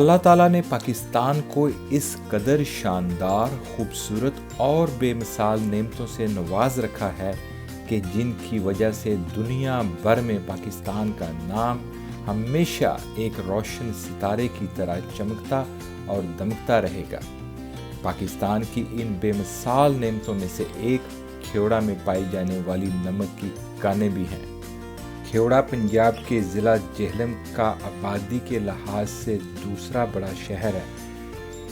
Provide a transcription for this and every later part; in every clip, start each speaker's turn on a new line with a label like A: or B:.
A: اللہ تعالیٰ نے پاکستان کو اس قدر شاندار، خوبصورت اور بے مثال نعمتوں سے نواز رکھا ہے کہ جن کی وجہ سے دنیا بھر میں پاکستان کا نام ہمیشہ ایک روشن ستارے کی طرح چمکتا اور دمکتا رہے گا۔ پاکستان کی ان بے مثال نعمتوں میں سے ایک کھیوڑا میں پائی جانے والی نمک کی کانیں بھی ہیں۔ کھیوڑا پنجاب کے ضلع جہلم کا آبادی کے لحاظ سے دوسرا بڑا شہر ہے۔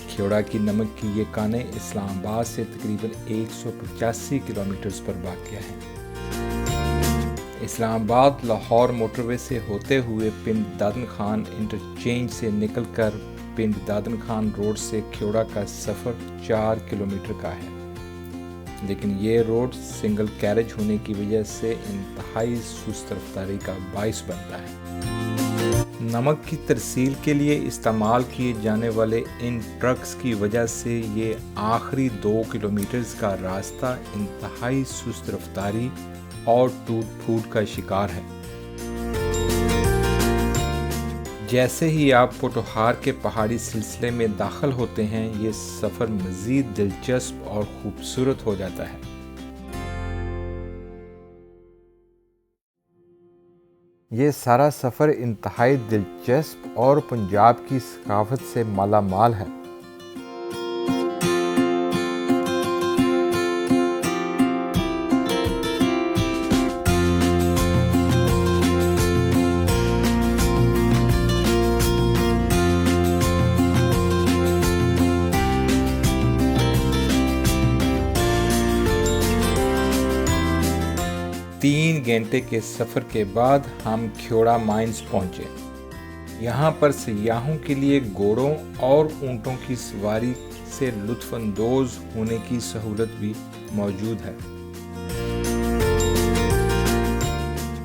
A: کھیوڑا کی نمک کی یہ کانیں اسلام آباد سے تقریباً 185 کلومیٹرز پر واقع ہیں۔ اسلام آباد لاہور موٹر وے سے ہوتے ہوئے پنڈ دادن خان انٹرچینج سے نکل کر پنڈ دادن خان روڈ سے کھیوڑا کا سفر 4 کلومیٹر کا ہے، لیکن یہ روڈ سنگل کیریج ہونے کی وجہ سے انتہائی سست رفتاری کا باعث بنتا ہے۔ نمک کی ترسیل کے لیے استعمال کیے جانے والے ان ٹرکس کی وجہ سے یہ آخری 2 کلومیٹرز کا راستہ انتہائی سست رفتاری اور ٹوٹ پھوٹ کا شکار ہے۔ جیسے ہی آپ پوٹوہار کے پہاڑی سلسلے میں داخل ہوتے ہیں، یہ سفر مزید دلچسپ اور خوبصورت ہو جاتا ہے۔ یہ سارا سفر انتہائی دلچسپ اور پنجاب کی ثقافت سے مالا مال ہے۔ تین گھنٹے کے سفر کے بعد ہم کھیوڑا مائنز پہنچے۔ یہاں پر سیاحوں کے لیے گھوڑوں اور اونٹوں کی سواری سے لطف اندوز ہونے کی سہولت بھی موجود ہے۔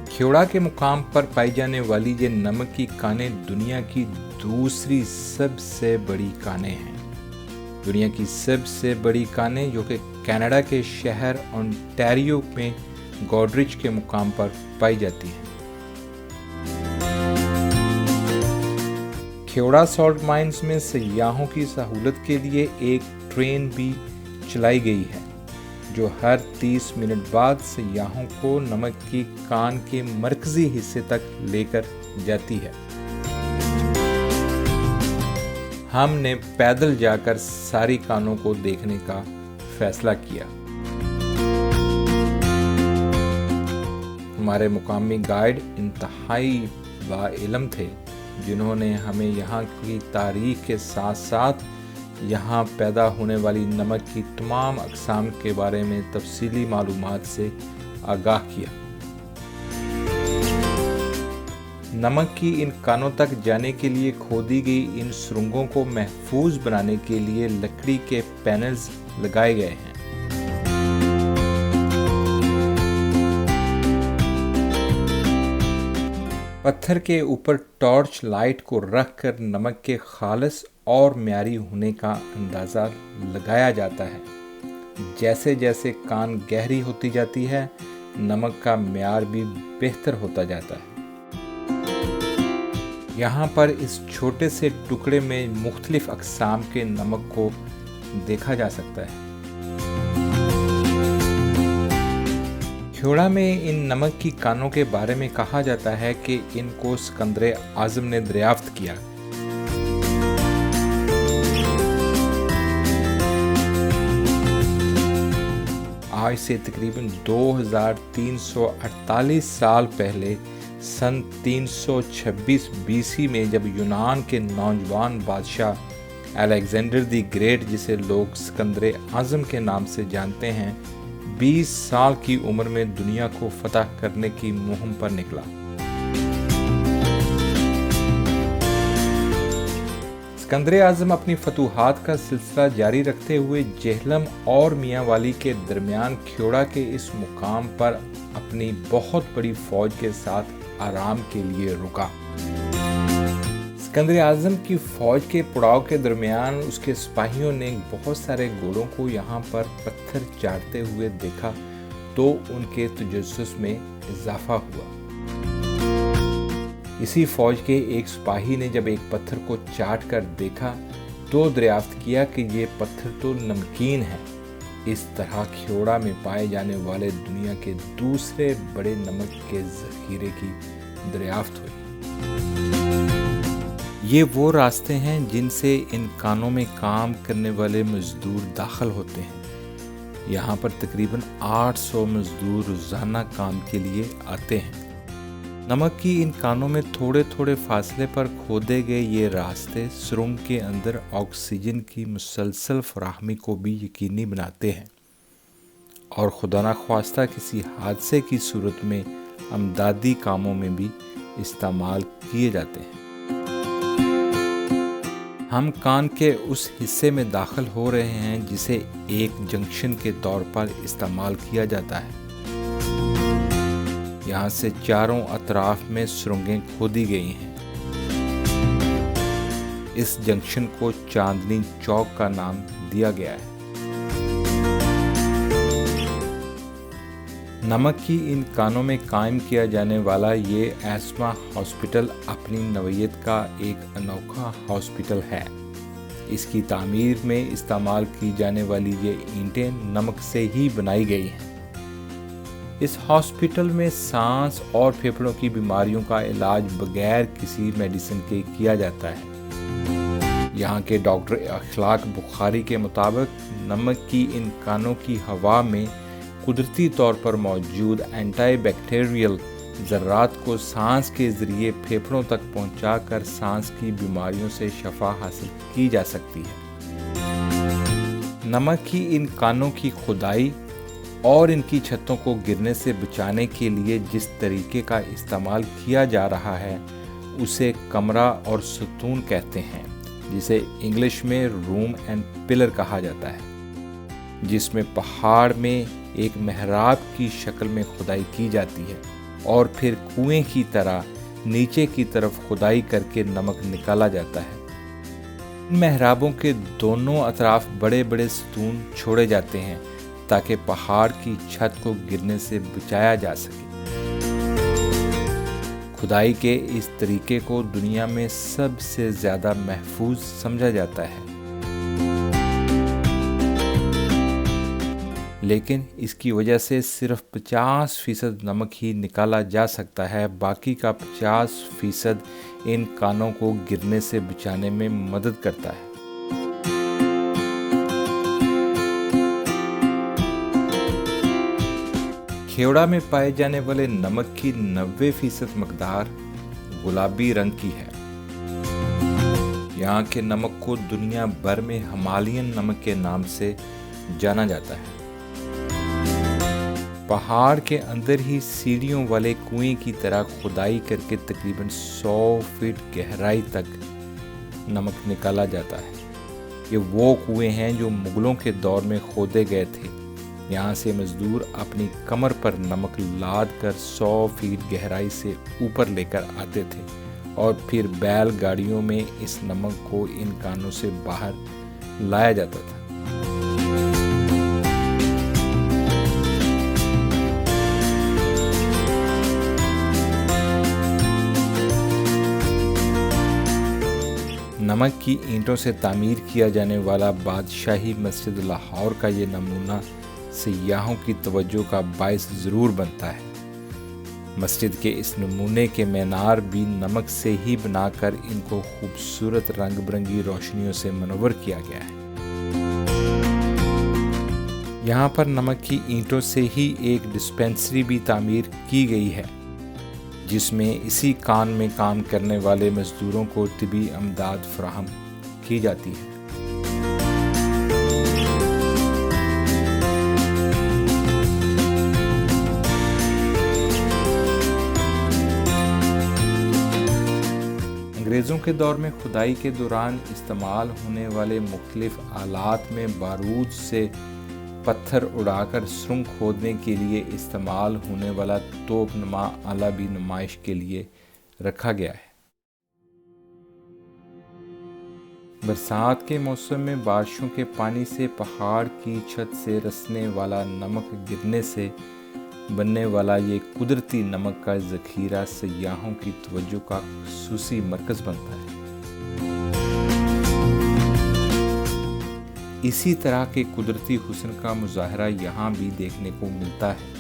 A: کھیوڑا کے مقام پر پائی جانے والی یہ نمک کی کانیں دنیا کی دوسری سب سے بڑی کانیں ہیں۔ دنیا کی سب سے بڑی کانیں جو کہ کینیڈا کے شہر اونٹاریو میں گوڈرچ کے مقام پر پائی جاتی ہیں۔ کھیوڑا سالٹ مائنز میں سیاحوں کی سہولت کے لیے ایک ٹرین بھی چلائی گئی ہے جو ہر 30 منٹ بعد سیاحوں کو نمک کی کان کے مرکزی حصے تک لے کر جاتی ہے۔ ہم نے پیدل جا کر ساری کانوں کو دیکھنے کا فیصلہ کیا۔ ہمارے مقامی گائیڈ انتہائی باعلم تھے، جنہوں نے ہمیں یہاں کی تاریخ کے ساتھ ساتھ یہاں پیدا ہونے والی نمک کی تمام اقسام کے بارے میں تفصیلی معلومات سے آگاہ کیا۔ نمک کی ان کانوں تک جانے کے لیے کھودی گئی ان سرنگوں کو محفوظ بنانے کے لیے لکڑی کے پینلز لگائے گئے ہیں۔ پتھر کے اوپر ٹارچ لائٹ کو رکھ کر نمک کے خالص اور معیاری ہونے کا اندازہ لگایا جاتا ہے۔ جیسے جیسے کان گہری ہوتی جاتی ہے، نمک کا معیار بھی بہتر ہوتا جاتا ہے۔ یہاں پر اس چھوٹے سے ٹکڑے میں مختلف اقسام کے نمک کو دیکھا جا سکتا ہے۔ کھیوڑا میں ان نمک کی کانوں کے بارے میں کہا جاتا ہے کہ ان کو سکندر اعظم نے دریافت کیا۔ آج سے تقریباً 2348 سال پہلے سن 326 BC میں جب یونان کے نوجوان بادشاہ الیگزینڈر دی گریٹ، جسے لوگ سکندر اعظم کے نام سے جانتے ہیں، 20 سال کی عمر میں دنیا کو فتح کرنے کی مہم پر نکلا۔ سکندر اعظم اپنی فتوحات کا سلسلہ جاری رکھتے ہوئے جہلم اور میاں والی کے درمیان کھیوڑا کے اس مقام پر اپنی بہت بڑی فوج کے ساتھ آرام کے لیے رکا۔ سکندر اعظم کی فوج کے پڑاؤ کے درمیان اس کے سپاہیوں نے بہت سارے گھوڑوں کو یہاں پر پتھر چاٹتے ہوئے دیکھا تو ان کے تجسس میں اضافہ ہوا۔ اسی فوج کے ایک سپاہی نے جب ایک پتھر کو چاٹ کر دیکھا تو دریافت کیا کہ یہ پتھر تو نمکین ہے۔ اس طرح کھیوڑا میں پائے جانے والے دنیا کے دوسرے بڑے نمک کے ذخیرے کی دریافت ہوئی۔ یہ وہ راستے ہیں جن سے ان کانوں میں کام کرنے والے مزدور داخل ہوتے ہیں۔ یہاں پر تقریباً 800 مزدور روزانہ کام کے لیے آتے ہیں۔ نمک کی ان کانوں میں تھوڑے تھوڑے فاصلے پر کھودے گئے یہ راستے سرنگ کے اندر آکسیجن کی مسلسل فراہمی کو بھی یقینی بناتے ہیں اور خدا نخواستہ کسی حادثے کی صورت میں امدادی کاموں میں بھی استعمال کیے جاتے ہیں۔ ہم کان کے اس حصے میں داخل ہو رہے ہیں جسے ایک جنکشن کے طور پر استعمال کیا جاتا ہے۔ یہاں سے چاروں اطراف میں سرنگیں کھودی گئی ہیں۔ اس جنکشن کو چاندنی چوک کا نام دیا گیا ہے۔ نمک کی ان کانوں میں قائم کیا جانے والا یہ ایسما ہاسپٹل اپنی نوعیت کا ایک انوکھا ہاسپٹل ہے۔ اس کی تعمیر میں استعمال کی جانے والی یہ اینٹیں نمک سے ہی بنائی گئی ہیں۔ اس ہاسپٹل میں سانس اور پھیپھڑوں کی بیماریوں کا علاج بغیر کسی میڈیسن کے کیا جاتا ہے۔ یہاں کے ڈاکٹر اخلاق بخاری کے مطابق نمک کی ان کانوں کی ہوا میں قدرتی طور پر موجود اینٹی بیکٹیریل ذرات کو سانس کے ذریعے پھیپھڑوں تک پہنچا کر سانس کی بیماریوں سے شفا حاصل کی جا سکتی ہے۔ نمک کی ان کانوں کی کھدائی اور ان کی چھتوں کو گرنے سے بچانے کے لیے جس طریقے کا استعمال کیا جا رہا ہے اسے کمرہ اور ستون کہتے ہیں، جسے انگلش میں روم اینڈ پلر کہا جاتا ہے، جس میں پہاڑ میں ایک محراب کی شکل میں کھدائی کی جاتی ہے اور پھر کنویں کی طرح نیچے کی طرف کھدائی کر کے نمک نکالا جاتا ہے۔ ان محرابوں کے دونوں اطراف بڑے بڑے ستون چھوڑے جاتے ہیں تاکہ پہاڑ کی چھت کو گرنے سے بچایا جا سکے۔ کھدائی کے اس طریقے کو دنیا میں سب سے زیادہ محفوظ سمجھا جاتا ہے، لیکن اس کی وجہ سے صرف 50% نمک ہی نکالا جا سکتا ہے، باقی کا 50% ان کانوں کو گرنے سے بچانے میں مدد کرتا ہے۔ کھیوڑا میں پائے جانے والے نمک کی 90% مقدار گلابی رنگ کی ہے۔ یہاں کے نمک کو دنیا بھر میں ہمالین نمک کے نام سے جانا جاتا ہے۔ پہاڑ کے اندر ہی سیڑھیوں والے کنویں کی طرح کھدائی کر کے تقریباً 100 فٹ گہرائی تک نمک نکالا جاتا ہے۔ یہ وہ کنویں ہیں جو مغلوں کے دور میں کھودے گئے تھے۔ یہاں سے مزدور اپنی کمر پر نمک لاد کر 100 فٹ گہرائی سے اوپر لے کر آتے تھے اور پھر بیل گاڑیوں میں اس نمک کو ان کانوں سے باہر لایا جاتا تھا۔ نمک کی اینٹوں سے تعمیر کیا جانے والا بادشاہی مسجد لاہور کا یہ نمونہ سیاحوں کی توجہ کا باعث ضرور بنتا ہے۔ مسجد کے اس نمونے کے مینار بھی نمک سے ہی بنا کر ان کو خوبصورت رنگ برنگی روشنیوں سے منور کیا گیا ہے۔ یہاں پر نمک کی اینٹوں سے ہی ایک ڈسپنسری بھی تعمیر کی گئی ہے، جس میں اسی کان میں کام کرنے والے مزدوروں کو طبی امداد فراہم کی جاتی ہے۔ انگریزوں کے دور میں کھدائی کے دوران استعمال ہونے والے مختلف آلات میں بارود سے پتھر اڑا کر سرنگ کھودنے کے لیے استعمال ہونے والا توپ نما آلہ بھی نمائش کے لیے رکھا گیا ہے۔ برسات کے موسم میں بارشوں کے پانی سے پہاڑ کی چھت سے رسنے والا نمک گرنے سے بننے والا یہ قدرتی نمک کا ذخیرہ سیاحوں کی توجہ کا خصوصی مرکز بنتا ہے۔ اسی طرح کے قدرتی حسن کا مظاہرہ یہاں بھی دیکھنے کو ملتا ہے۔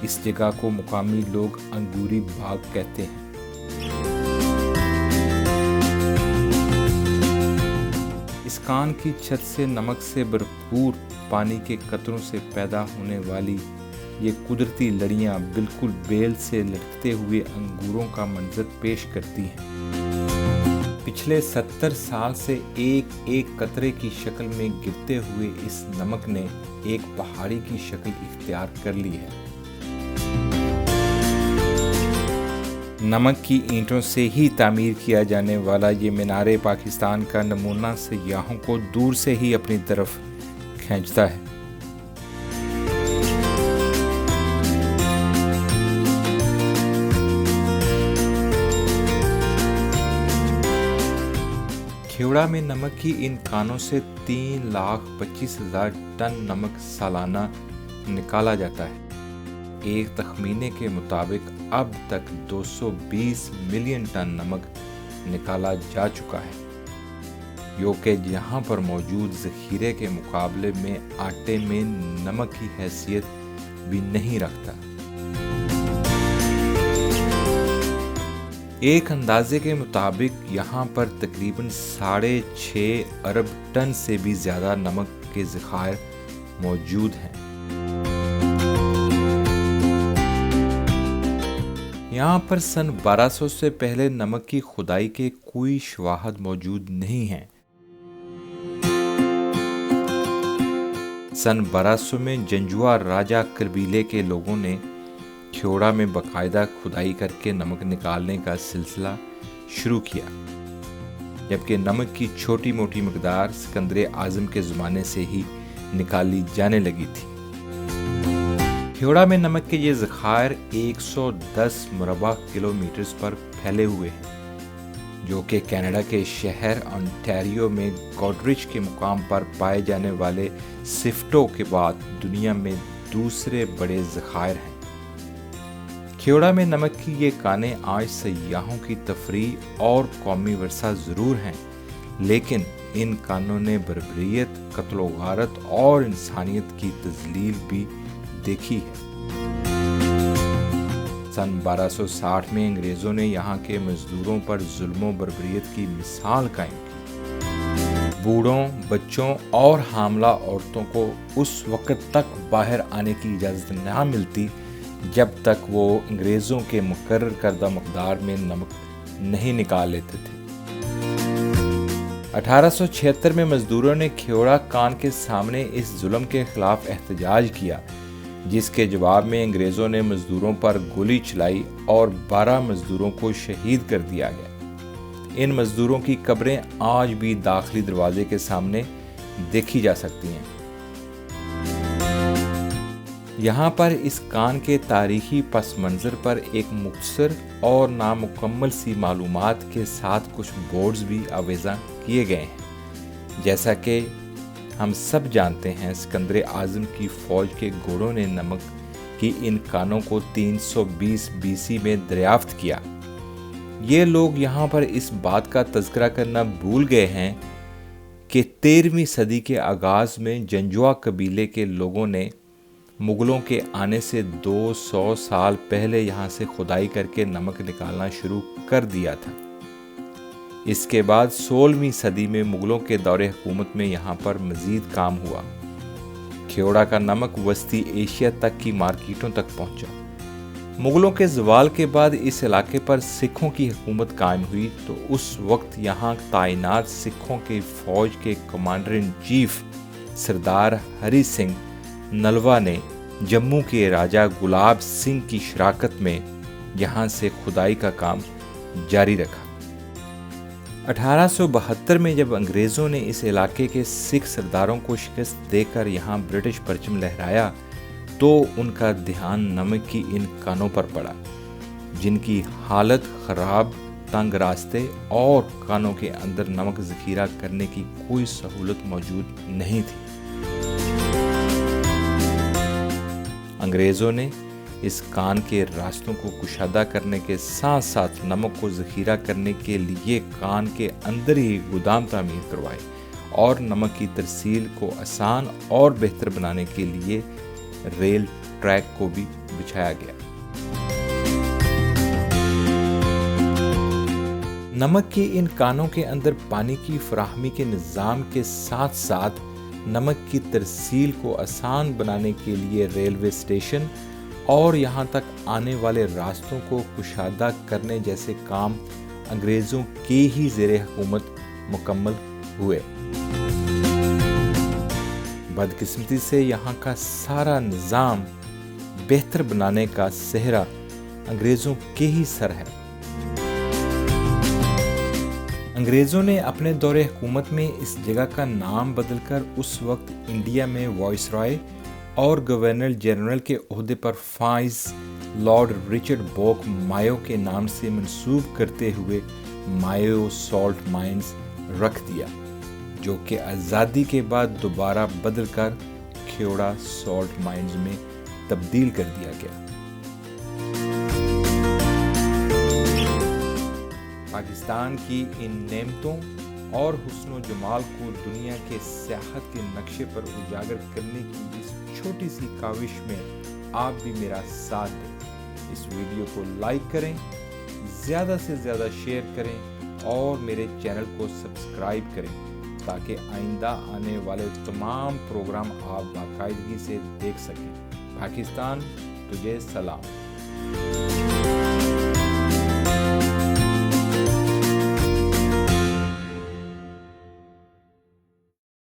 A: اس جگہ کو مقامی لوگ انگوری باغ کہتے ہیں۔ اس کان کی چھت سے نمک سے بھرپور پانی کے قطروں سے پیدا ہونے والی یہ قدرتی لڑیاں بالکل بیل سے لٹکتے ہوئے انگوروں کا منظر پیش کرتی ہیں۔ پچھلے 70 سال سے ایک ایک قطرے کی شکل میں گرتے ہوئے اس نمک نے ایک پہاڑی کی شکل اختیار کر لی ہے۔ نمک کی اینٹوں سے ہی تعمیر کیا جانے والا یہ مینار پاکستان کا نمونہ سیاحوں کو دور سے ہی اپنی طرف کھینچتا ہے۔ کھیوڑا میں نمک کی ان کانوں سے 3,25,000 ٹن نمک سالانہ نکالا جاتا ہے۔ ایک تخمینے کے مطابق اب تک 220 ملین ٹن نمک نکالا جا چکا ہے، جو کہ یہاں پر موجود ذخیرے کے مقابلے میں آٹے میں نمک کی حیثیت بھی نہیں رکھتا۔ ایک اندازے کے مطابق یہاں پر تقریباً 6.5 ارب ٹن سے بھی زیادہ نمک کے ذخائر موجود ہیں۔ یہاں پر سن 1200 سے پہلے نمک کی کھدائی کے کوئی شواہد موجود نہیں ہیں۔ سن 1200 میں جنجوا راجہ قبیلے کے لوگوں نے کھیوڑا میں باقاعدہ کھدائی کر کے نمک نکالنے کا سلسلہ شروع کیا، جبکہ نمک کی چھوٹی موٹی مقدار سکندر اعظم کے زمانے سے ہی نکالی جانے لگی تھی۔ کھیوڑا میں نمک کے یہ ذخائر 110 مربع کلومیٹرز پر پھیلے ہوئے ہیں، جو کہ کینیڈا کے شہر انٹیریو میں گوڈرچ کے مقام پر پائے جانے والے سفٹو کے بعد دنیا میں دوسرے بڑے ذخائر ہیں۔ کھیوڑا میں نمک کی یہ کانیں آج سیاحوں کی تفریح اور قومی ورثہ ضرور ہیں، لیکن ان کانوں نے بربریت، قتل و غارت اور انسانیت کی تذلیل بھی دیکھی ہے۔ سن 1260 میں انگریزوں نے یہاں کے مزدوروں پر ظلم و بربریت کی مثال قائم کی۔ بوڑھوں، بچوں اور حاملہ عورتوں کو اس وقت تک باہر آنے کی اجازت نہ ملتی جب تک وہ انگریزوں کے مقرر کردہ مقدار میں نمک نہیں نکال لیتے تھے۔ 1876 میں مزدوروں نے کھیوڑا کان کے سامنے اس ظلم کے خلاف احتجاج کیا، جس کے جواب میں انگریزوں نے مزدوروں پر گولی چلائی اور 12 مزدوروں کو شہید کر دیا گیا۔ ان مزدوروں کی قبریں آج بھی داخلی دروازے کے سامنے دیکھی جا سکتی ہیں۔ یہاں پر اس کان کے تاریخی پس منظر پر ایک مختصر اور نامکمل سی معلومات کے ساتھ کچھ بورڈز بھی آویزاں کیے گئے ہیں۔ جیسا کہ ہم سب جانتے ہیں، سکندر اعظم کی فوج کے گھوڑوں نے نمک کی ان کانوں کو 320 BC میں دریافت کیا۔ یہ لوگ یہاں پر اس بات کا تذکرہ کرنا بھول گئے ہیں کہ 13ویں صدی کے آغاز میں جنجوا قبیلے کے لوگوں نے مغلوں کے آنے سے 200 سال پہلے یہاں سے کھدائی کر کے نمک نکالنا شروع کر دیا تھا۔ اس کے بعد 16ویں صدی میں مغلوں کے دور حکومت میں یہاں پر مزید کام ہوا۔ کھیوڑا کا نمک وسطی ایشیا تک کی مارکیٹوں تک پہنچا۔ مغلوں کے زوال کے بعد اس علاقے پر سکھوں کی حکومت قائم ہوئی تو اس وقت یہاں تعینات سکھوں کی فوج کے کمانڈر ان چیف سردار ہری سنگھ نلوا نے جموں کے راجہ گلاب سنگھ کی شراکت میں یہاں سے کھدائی کا کام جاری رکھا۔ 1872 میں جب انگریزوں نے اس علاقے کے سکھ سرداروں کو شکست دے کر یہاں برٹش پرچم لہرایا تو ان کا دھیان نمک کی ان کانوں پر پڑا، جن کی حالت خراب، تنگ راستے اور کانوں کے اندر نمک ذخیرہ کرنے کی کوئی سہولت موجود نہیں تھی۔ انگریزوں نے اس کان کے راستوں کو کشادہ کرنے کے ساتھ ساتھ نمک کو ذخیرہ کرنے کے لیے کان کے اندر ہی گودام تعمیر کروائے اور نمک کی ترسیل کو آسان اور بہتر بنانے کے لیے ریل ٹریک کو بھی بچھایا گیا۔ نمک کے ان کانوں کے اندر پانی کی فراہمی کے نظام کے ساتھ ساتھ نمک کی ترسیل کو آسان بنانے کے لیے ریلوے اسٹیشن اور یہاں تک آنے والے راستوں کو کشادہ کرنے جیسے کام انگریزوں کے ہی زیر حکومت مکمل ہوئے۔ بدقسمتی سے یہاں کا سارا نظام بہتر بنانے کا سہرا انگریزوں کے ہی سر ہے۔ انگریزوں نے اپنے دور حکومت میں اس جگہ کا نام بدل کر اس وقت انڈیا میں وائس رائے اور گورنر جنرل کے عہدے پر فائز لارڈ رچرڈ بوک مایو کے نام سے منسوب کرتے ہوئے مایو سالٹ مائنز رکھ دیا، جو کہ آزادی کے بعد دوبارہ بدل کر کھیوڑا سالٹ مائنز میں تبدیل کر دیا گیا۔ پاکستان کی ان نعمتوں اور حسن و جمال کو دنیا کے سیاحت کے نقشے پر اجاگر کرنے کی اس چھوٹی سی کاوش میں آپ بھی میرا ساتھ دیں۔ اس ویڈیو کو لائک کریں، زیادہ سے زیادہ شیئر کریں اور میرے چینل کو سبسکرائب کریں تاکہ آئندہ آنے والے تمام پروگرام آپ باقاعدگی سے دیکھ سکیں۔ پاکستان تجھے سلام۔